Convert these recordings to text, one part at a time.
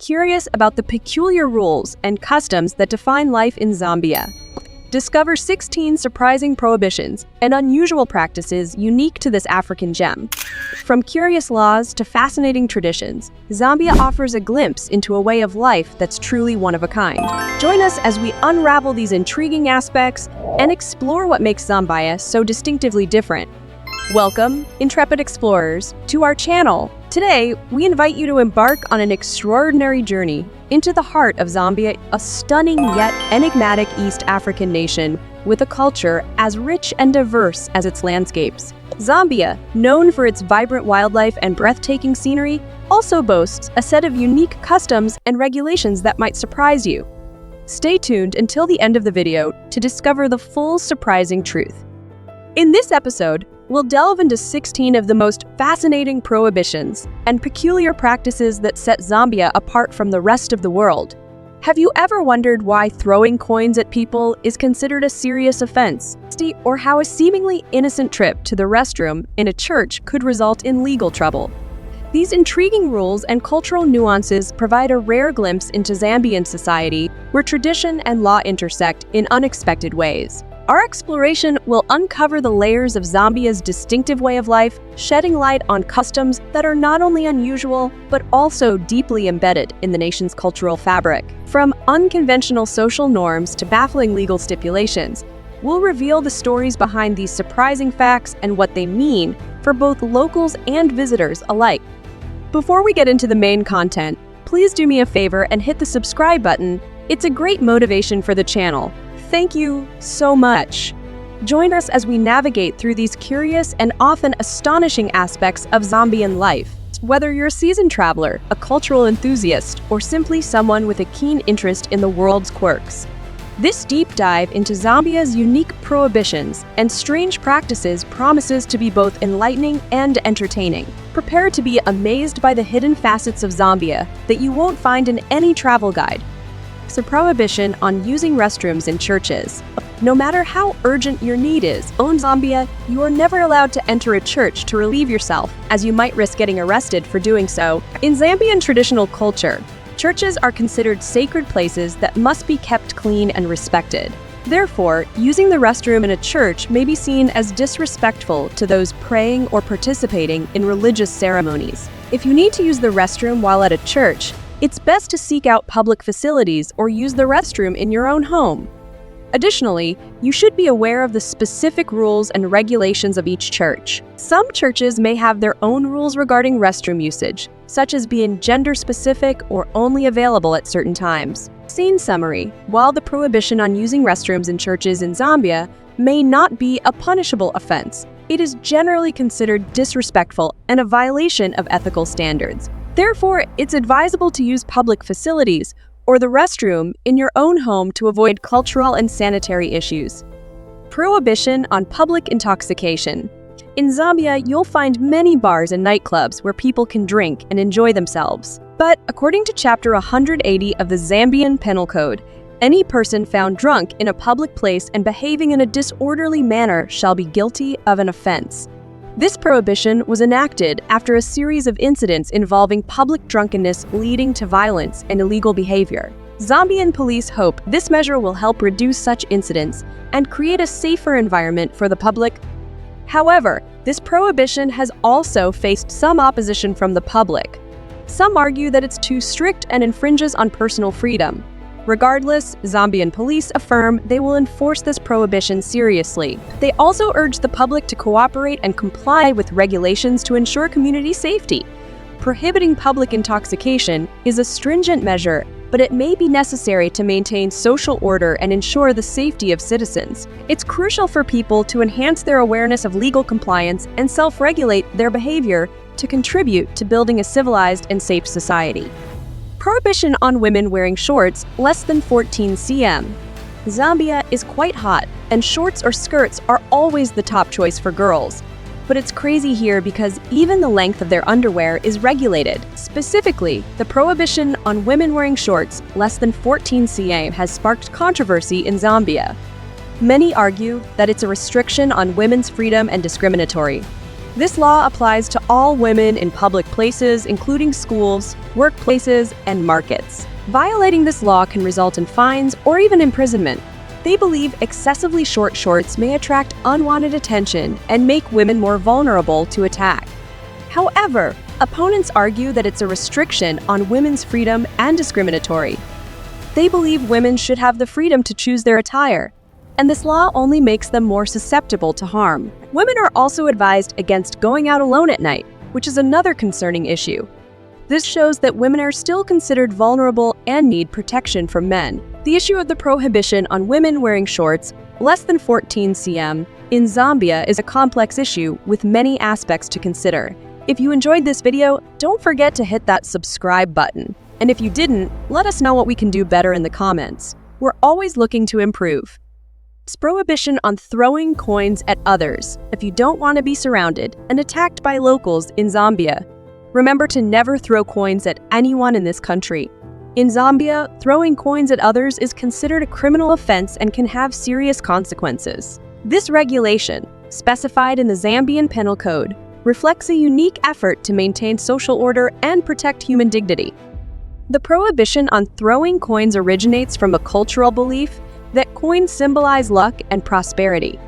curious about the peculiar rules and customs that define life in Zambia. Discover 16 surprising prohibitions and unusual practices unique to this African gem. From curious laws to fascinating traditions, Zambia offers a glimpse into a way of life that's truly one of a kind. Join us as we unravel these intriguing aspects and explore what makes Zambia so distinctively different. Welcome, intrepid explorers, to our channel. Today, we invite you to embark on an extraordinary journey into the heart of Zambia, a stunning yet enigmatic East African nation with a culture as rich and diverse as its landscapes. Zambia, known for its vibrant wildlife and breathtaking scenery, also boasts a set of unique customs and regulations that might surprise you. Stay tuned until the end of the video to discover the full surprising truth. In this episode, we'll delve into 16 of the most fascinating prohibitions and peculiar practices that set Zambia apart from the rest of the world. Have you ever wondered why throwing coins at people is considered a serious offense, or how a seemingly innocent trip to the restroom in a church could result in legal trouble? These intriguing rules and cultural nuances provide a rare glimpse into Zambian society, where tradition and law intersect in unexpected ways. Our exploration will uncover the layers of Zambia's distinctive way of life, shedding light on customs that are not only unusual, but also deeply embedded in the nation's cultural fabric. From unconventional social norms to baffling legal stipulations, we'll reveal the stories behind these surprising facts and what they mean for both locals and visitors alike. Before we get into the main content, please do me a favor and hit the subscribe button. It's a great motivation for the channel. Thank you so much. Join us as we navigate through these curious and often astonishing aspects of Zambian life. Whether you're a seasoned traveler, a cultural enthusiast, or simply someone with a keen interest in the world's quirks, this deep dive into Zambia's unique prohibitions and strange practices promises to be both enlightening and entertaining. Prepare to be amazed by the hidden facets of Zambia that you won't find in any travel guide. A prohibition on using restrooms in churches. No matter how urgent your need is, in Zambia, you are never allowed to enter a church to relieve yourself, as you might risk getting arrested for doing so. In Zambian traditional culture, churches are considered sacred places that must be kept clean and respected. Therefore, using the restroom in a church may be seen as disrespectful to those praying or participating in religious ceremonies. If you need to use the restroom while at a church, it's best to seek out public facilities or use the restroom in your own home. Additionally, you should be aware of the specific rules and regulations of each church. Some churches may have their own rules regarding restroom usage, such as being gender-specific or only available at certain times. Scene summary: while the prohibition on using restrooms in churches in Zambia may not be a punishable offense, it is generally considered disrespectful and a violation of ethical standards. Therefore, it's advisable to use public facilities or the restroom in your own home to avoid cultural and sanitary issues. Prohibition on public intoxication. In Zambia, you'll find many bars and nightclubs where people can drink and enjoy themselves. But according to Chapter 180 of the Zambian Penal Code, any person found drunk in a public place and behaving in a disorderly manner shall be guilty of an offense. This prohibition was enacted after a series of incidents involving public drunkenness leading to violence and illegal behavior. Zambian police hope this measure will help reduce such incidents and create a safer environment for the public. However, this prohibition has also faced some opposition from the public. Some argue that it's too strict and infringes on personal freedom. Regardless, Zambian police affirm they will enforce this prohibition seriously. They also urge the public to cooperate and comply with regulations to ensure community safety. Prohibiting public intoxication is a stringent measure, but it may be necessary to maintain social order and ensure the safety of citizens. It's crucial for people to enhance their awareness of legal compliance and self-regulate their behavior to contribute to building a civilized and safe society. Prohibition on women wearing shorts less than 14 cm. Zambia is quite hot, and shorts or skirts are always the top choice for girls. But it's crazy here because even the length of their underwear is regulated. Specifically, the prohibition on women wearing shorts less than 14 cm has sparked controversy in Zambia. Many argue that it's a restriction on women's freedom and discriminatory. This law applies to all women in public places, including schools, workplaces, and markets. Violating this law can result in fines or even imprisonment. They believe excessively short shorts may attract unwanted attention and make women more vulnerable to attack. However, opponents argue that it's a restriction on women's freedom and discriminatory. They believe women should have the freedom to choose their attire, and this law only makes them more susceptible to harm. Women are also advised against going out alone at night, which is another concerning issue. This shows that women are still considered vulnerable and need protection from men. The issue of the prohibition on women wearing shorts less than 14 cm in Zambia is a complex issue with many aspects to consider. If you enjoyed this video, don't forget to hit that subscribe button. And if you didn't, let us know what we can do better in the comments. We're always looking to improve. Prohibition on throwing coins at others if you don't want to be surrounded and attacked by locals in Zambia. Remember to never throw coins at anyone in this country. In Zambia, throwing coins at others is considered a criminal offense and can have serious consequences. This regulation, specified in the Zambian Penal Code, reflects a unique effort to maintain social order and protect human dignity. The prohibition on throwing coins originates from a cultural belief that coins symbolize luck and prosperity.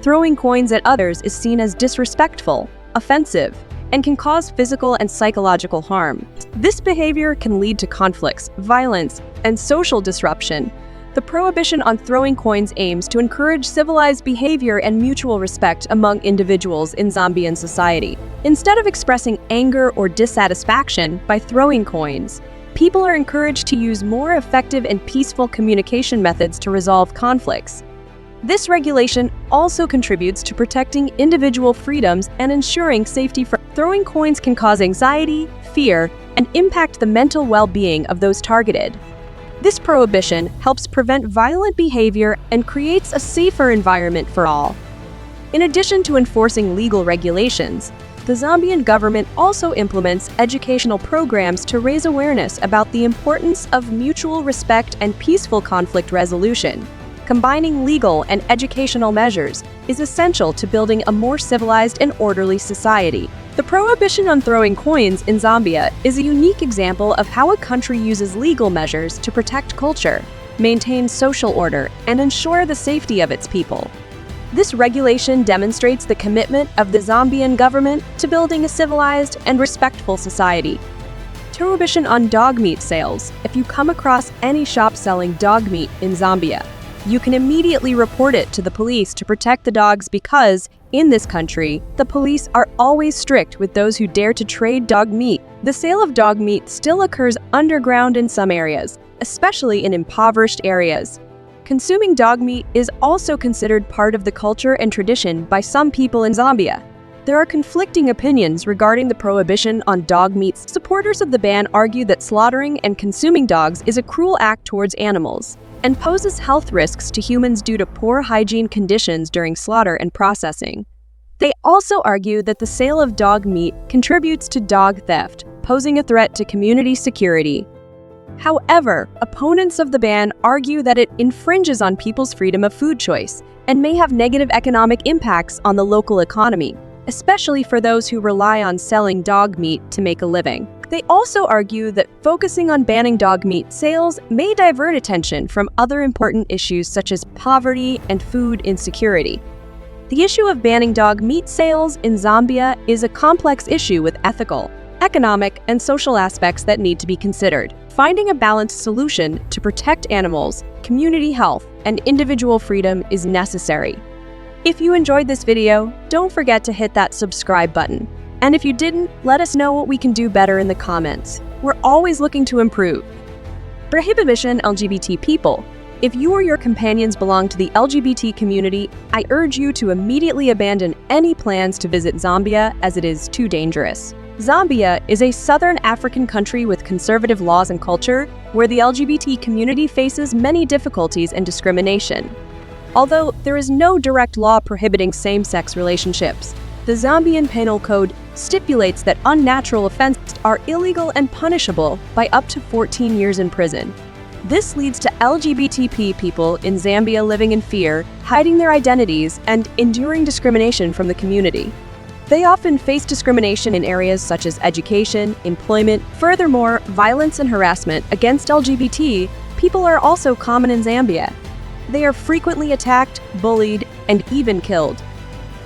Throwing coins at others is seen as disrespectful, offensive, and can cause physical and psychological harm. This behavior can lead to conflicts, violence, and social disruption. The prohibition on throwing coins aims to encourage civilized behavior and mutual respect among individuals in Zambian society. Instead of expressing anger or dissatisfaction by throwing coins, people are encouraged to use more effective and peaceful communication methods to resolve conflicts. This regulation also contributes to protecting individual freedoms and ensuring safety. Throwing coins can cause anxiety, fear, and impact the mental well-being of those targeted. This prohibition helps prevent violent behavior and creates a safer environment for all. In addition to enforcing legal regulations, the Zambian government also implements educational programs to raise awareness about the importance of mutual respect and peaceful conflict resolution. Combining legal and educational measures is essential to building a more civilized and orderly society. The prohibition on throwing coins in Zambia is a unique example of how a country uses legal measures to protect culture, maintain social order, and ensure the safety of its people. This regulation demonstrates the commitment of the Zambian government to building a civilized and respectful society. Prohibition on dog meat sales. If you come across any shop selling dog meat in Zambia, you can immediately report it to the police to protect the dogs because, in this country, the police are always strict with those who dare to trade dog meat. The sale of dog meat still occurs underground in some areas, especially in impoverished areas. Consuming dog meat is also considered part of the culture and tradition by some people in Zambia. There are conflicting opinions regarding the prohibition on dog meat. Supporters of the ban argue that slaughtering and consuming dogs is a cruel act towards animals and poses health risks to humans due to poor hygiene conditions during slaughter and processing. They also argue that the sale of dog meat contributes to dog theft, posing a threat to community security. However, opponents of the ban argue that it infringes on people's freedom of food choice and may have negative economic impacts on the local economy, especially for those who rely on selling dog meat to make a living. They also argue that focusing on banning dog meat sales may divert attention from other important issues such as poverty and food insecurity. The issue of banning dog meat sales in Zambia is a complex issue with ethical, economic, and social aspects that need to be considered. Finding a balanced solution to protect animals, community health, and individual freedom is necessary. If you enjoyed this video, don't forget to hit that subscribe button. And if you didn't, let us know what we can do better in the comments. We're always looking to improve. Prohibition LGBT people. If you or your companions belong to the LGBT community, I urge you to immediately abandon any plans to visit Zambia as it is too dangerous. Zambia is a southern African country with conservative laws and culture, where the LGBT community faces many difficulties and discrimination. Although there is no direct law prohibiting same-sex relationships, the Zambian Penal Code stipulates that unnatural offenses are illegal and punishable by up to 14 years in prison. This leads to LGBT people in Zambia living in fear, hiding their identities, and enduring discrimination from the community. They often face discrimination in areas such as education, employment. Furthermore, violence and harassment against LGBT people are also common in Zambia. They are frequently attacked, bullied, and even killed.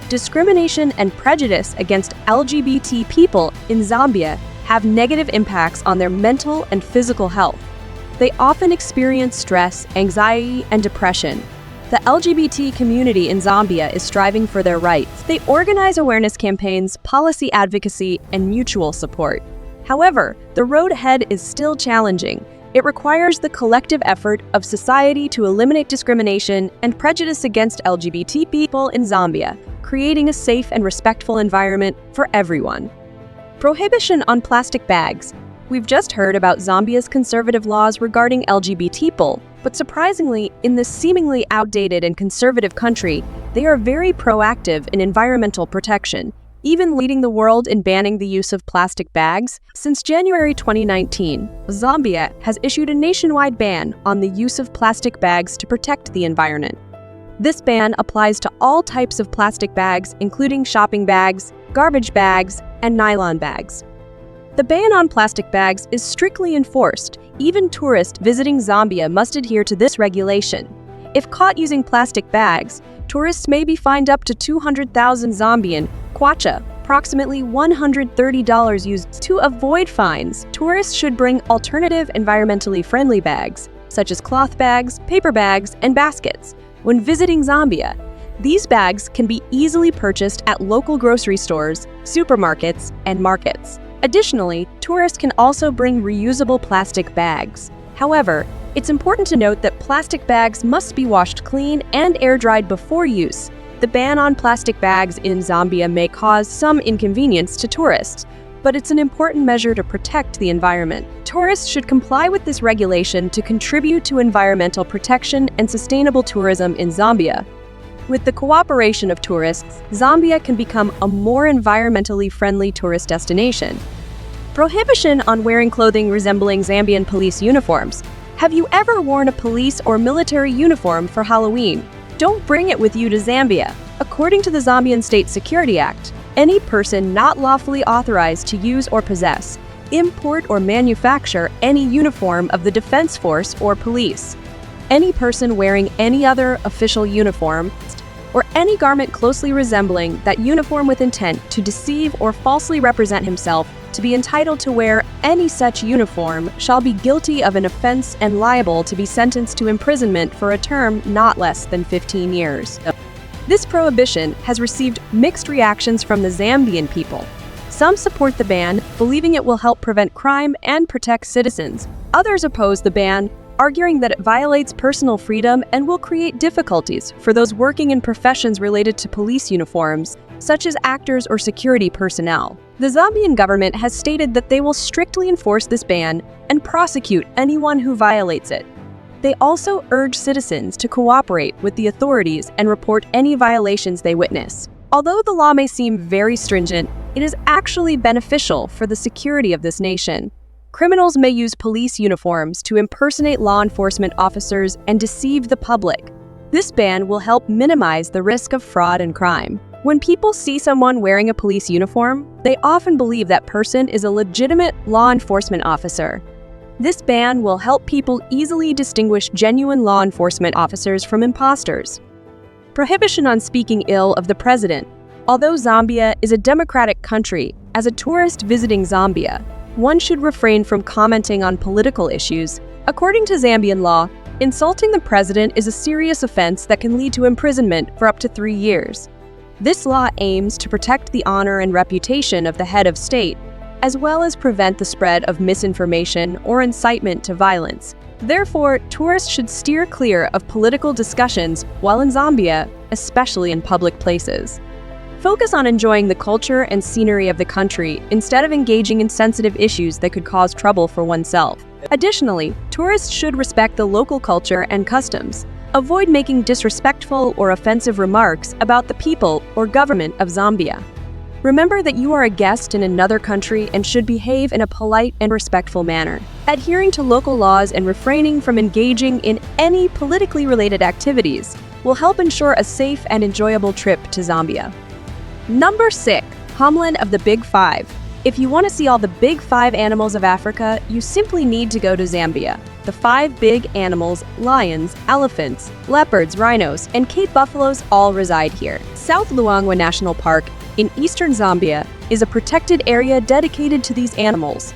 Discrimination and prejudice against LGBT people in Zambia have negative impacts on their mental and physical health. They often experience stress, anxiety, and depression. The LGBT community in Zambia is striving for their rights. They organize awareness campaigns, policy advocacy, and mutual support. However, the road ahead is still challenging. It requires the collective effort of society to eliminate discrimination and prejudice against LGBT people in Zambia, creating a safe and respectful environment for everyone. Prohibition on plastic bags. We've just heard about Zambia's conservative laws regarding LGBT people, but surprisingly, in this seemingly outdated and conservative country, they are very proactive in environmental protection, even leading the world in banning the use of plastic bags. Since January 2019, Zambia has issued a nationwide ban on the use of plastic bags to protect the environment. This ban applies to all types of plastic bags, including shopping bags, garbage bags, and nylon bags. The ban on plastic bags is strictly enforced. Even tourists visiting Zambia must adhere to this regulation. If caught using plastic bags, tourists may be fined up to 200,000 Zambian kwacha, approximately $130 used. To avoid fines, tourists should bring alternative environmentally friendly bags, such as cloth bags, paper bags, and baskets. When visiting Zambia, these bags can be easily purchased at local grocery stores, supermarkets, and markets. Additionally, tourists can also bring reusable plastic bags. However, it's important to note that plastic bags must be washed clean and air-dried before use. The ban on plastic bags in Zambia may cause some inconvenience to tourists, but it's an important measure to protect the environment. Tourists should comply with this regulation to contribute to environmental protection and sustainable tourism in Zambia. With the cooperation of tourists, Zambia can become a more environmentally friendly tourist destination. Prohibition on wearing clothing resembling Zambian police uniforms. Have you ever worn a police or military uniform for Halloween? Don't bring it with you to Zambia. According to the Zambian State Security Act, any person not lawfully authorized to use or possess, import or manufacture any uniform of the defense force or police. Any person wearing any other official uniform or any garment closely resembling that uniform with intent to deceive or falsely represent himself to be entitled to wear any such uniform shall be guilty of an offense and liable to be sentenced to imprisonment for a term not less than 15 years. This prohibition has received mixed reactions from the Zambian people. Some support the ban, believing it will help prevent crime and protect citizens. Others oppose the ban, arguing that it violates personal freedom and will create difficulties for those working in professions related to police uniforms, such as actors or security personnel. The Zambian government has stated that they will strictly enforce this ban and prosecute anyone who violates it. They also urge citizens to cooperate with the authorities and report any violations they witness. Although the law may seem very stringent, it is actually beneficial for the security of this nation. Criminals may use police uniforms to impersonate law enforcement officers and deceive the public. This ban will help minimize the risk of fraud and crime. When people see someone wearing a police uniform, they often believe that person is a legitimate law enforcement officer. This ban will help people easily distinguish genuine law enforcement officers from imposters. Prohibition on speaking ill of the president. Although Zambia is a democratic country, as a tourist visiting Zambia, one should refrain from commenting on political issues. According to Zambian law, insulting the president is a serious offense that can lead to imprisonment for up to 3 years. This law aims to protect the honor and reputation of the head of state, as well as prevent the spread of misinformation or incitement to violence. Therefore, tourists should steer clear of political discussions while in Zambia, especially in public places. Focus on enjoying the culture and scenery of the country instead of engaging in sensitive issues that could cause trouble for oneself. Additionally, tourists should respect the local culture and customs. Avoid making disrespectful or offensive remarks about the people or government of Zambia. Remember that you are a guest in another country and should behave in a polite and respectful manner. Adhering to local laws and refraining from engaging in any politically related activities will help ensure a safe and enjoyable trip to Zambia. Number 6. Homeland of the Big Five. If you want to see all the big five animals of Africa, you simply need to go to Zambia. The five big animals, lions, elephants, leopards, rhinos, and Cape buffaloes all reside here. South Luangwa National Park in eastern Zambia is a protected area dedicated to these animals.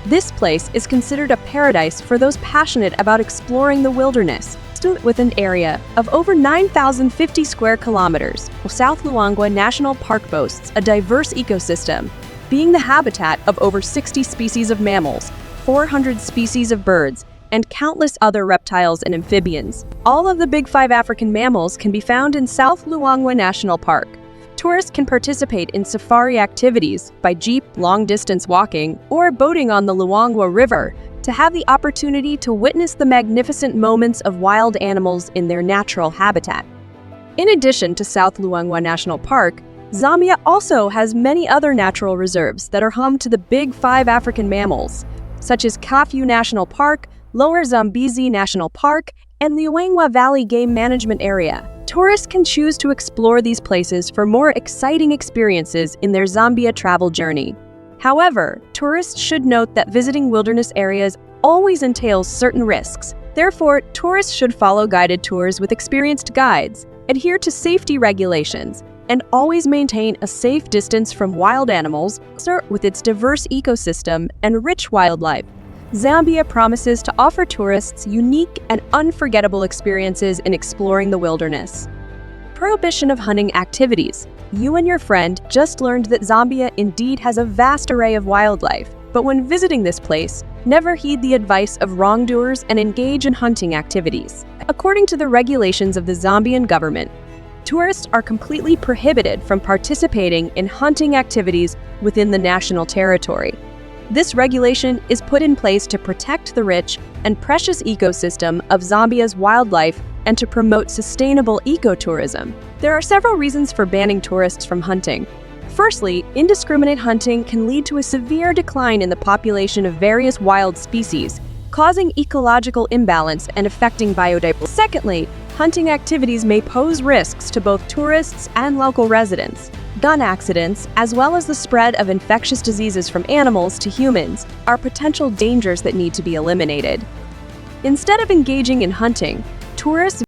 This place is considered a paradise for those passionate about exploring the wilderness. With an area of over 9,050 square kilometers, South Luangwa National Park boasts a diverse ecosystem, being the habitat of over 60 species of mammals, 400 species of birds, and countless other reptiles and amphibians. All of the big five African mammals can be found in South Luangwa National Park. Tourists can participate in safari activities by jeep, long-distance walking, or boating on the Luangwa River to have the opportunity to witness the magnificent moments of wild animals in their natural habitat. In addition to South Luangwa National Park, Zambia also has many other natural reserves that are home to the big five African mammals, such as Kafu National Park, Lower Zambezi National Park, and the Luangwa Valley Game Management Area. Tourists can choose to explore these places for more exciting experiences in their Zambia travel journey. However, tourists should note that visiting wilderness areas always entails certain risks. Therefore, tourists should follow guided tours with experienced guides, adhere to safety regulations, and always maintain a safe distance from wild animals. With its diverse ecosystem and rich wildlife, Zambia promises to offer tourists unique and unforgettable experiences in exploring the wilderness. Prohibition of hunting activities. You and your friend just learned that Zambia indeed has a vast array of wildlife, but when visiting this place, never heed the advice of wrongdoers and engage in hunting activities. According to the regulations of the Zambian government, tourists are completely prohibited from participating in hunting activities within the national territory. This regulation is put in place to protect the rich and precious ecosystem of Zambia's wildlife and to promote sustainable ecotourism. There are several reasons for banning tourists from hunting. Firstly, indiscriminate hunting can lead to a severe decline in the population of various wild species, causing ecological imbalance and affecting biodiversity. Secondly, hunting activities may pose risks to both tourists and local residents. Gun accidents, as well as the spread of infectious diseases from animals to humans, are potential dangers that need to be eliminated. Instead of engaging in hunting, tourists